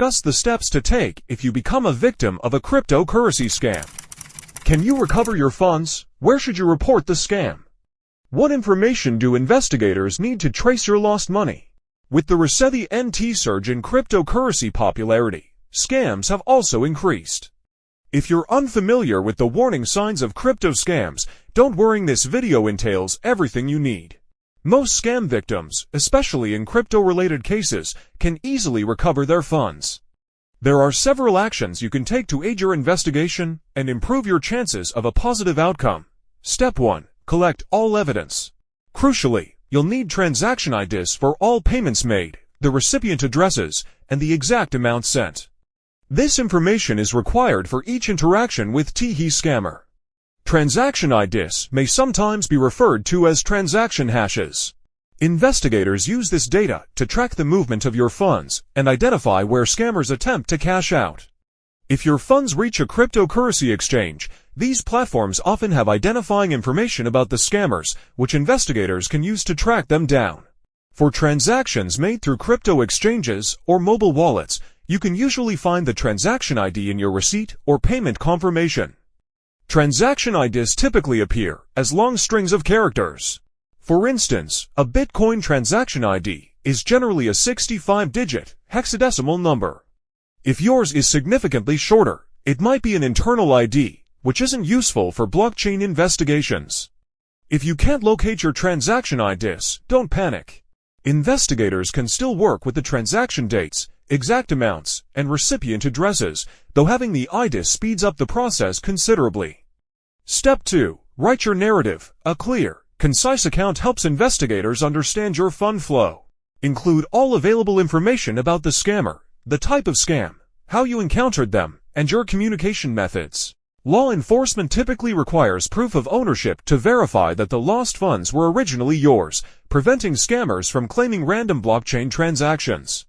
discuss the steps to take if you become a victim of a cryptocurrency scam. Can you recover your funds? Where should you report the scam? What information do investigators need to trace your lost money? With the recent surge in cryptocurrency popularity, scams have also increased. If you're unfamiliar with the warning signs of crypto scams, don't worry, this video entails everything you need. Most scam victims, especially in crypto-related cases, can easily recover their funds. There are several actions you can take to aid your investigation and improve your chances of a positive outcome. Step 1. Collect all evidence. Crucially, you'll need transaction IDs for all payments made, the recipient addresses, and the exact amount sent. This information is required for each interaction with the scammer. Transaction IDs may sometimes be referred to as transaction hashes. Investigators use this data to track the movement of your funds and identify where scammers attempt to cash out. If your funds reach a cryptocurrency exchange, these platforms often have identifying information about the scammers, which investigators can use to track them down. For transactions made through crypto exchanges or mobile wallets, you can usually find the transaction ID in your receipt or payment confirmation. Transaction IDs typically appear as long strings of characters. For instance, a Bitcoin transaction ID is generally a 65-digit hexadecimal number. If yours is significantly shorter, it might be an internal ID, which isn't useful for blockchain investigations. If you can't locate your transaction IDs, don't panic. Investigators can still work with the transaction dates, exact amounts, and recipient addresses, though having the IDs speeds up the process considerably. Step 2. Write your narrative. A clear, concise account helps investigators understand your fund flow. Include all available information about the scammer, the type of scam, how you encountered them, and your communication methods. Law enforcement typically requires proof of ownership to verify that the lost funds were originally yours, preventing scammers from claiming random blockchain transactions.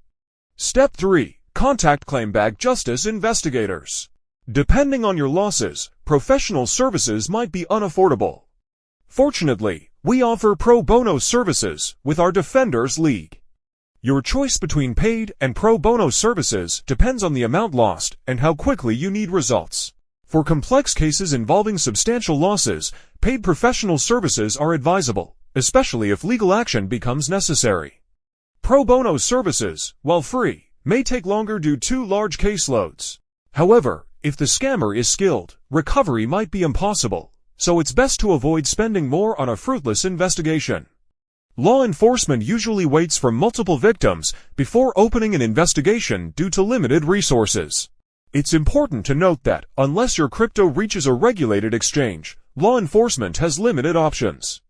Step 3. Contact claimback justice investigators. Depending on your losses, professional services might be unaffordable. Fortunately, we offer pro bono services with our Defenders League. Your choice between paid and pro bono services depends on the amount lost and how quickly you need results. For complex cases involving substantial losses, paid professional services are advisable, especially if legal action becomes necessary. Pro bono services, while free, may take longer due to large caseloads. However, if the scammer is skilled, recovery might be impossible, so it's best to avoid spending more on a fruitless investigation. Law enforcement usually waits for multiple victims before opening an investigation due to limited resources. It's important to note that, unless your crypto reaches a regulated exchange, law enforcement has limited options.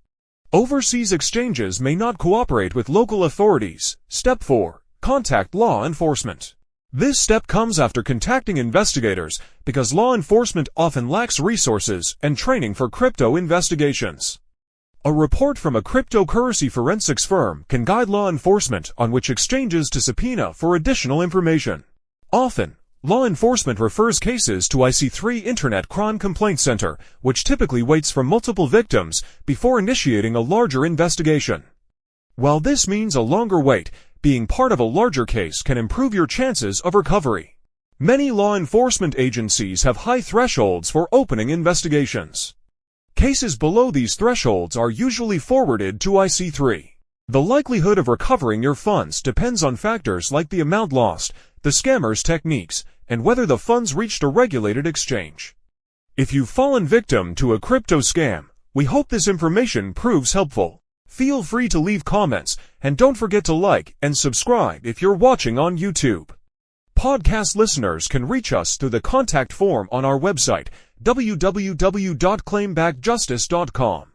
Overseas exchanges may not cooperate with local authorities. Step 4. Contact law enforcement. This step comes after contacting investigators because law enforcement often lacks resources and training for crypto investigations. A report from a cryptocurrency forensics firm can guide law enforcement on which exchanges to subpoena for additional information. Often, law enforcement refers cases to IC3 Internet Crime Complaint Center, which typically waits for multiple victims before initiating a larger investigation. While this means a longer wait, being part of a larger case can improve your chances of recovery. Many law enforcement agencies have high thresholds for opening investigations. Cases below these thresholds are usually forwarded to IC3. The likelihood of recovering your funds depends on factors like the amount lost, the scammer's techniques, and whether the funds reached a regulated exchange. If you've fallen victim to a crypto scam, we hope this information proves helpful. Feel free to leave comments, and don't forget to like and subscribe if you're watching on YouTube. Podcast listeners can reach us through the contact form on our website, www.claimbackjustice.com.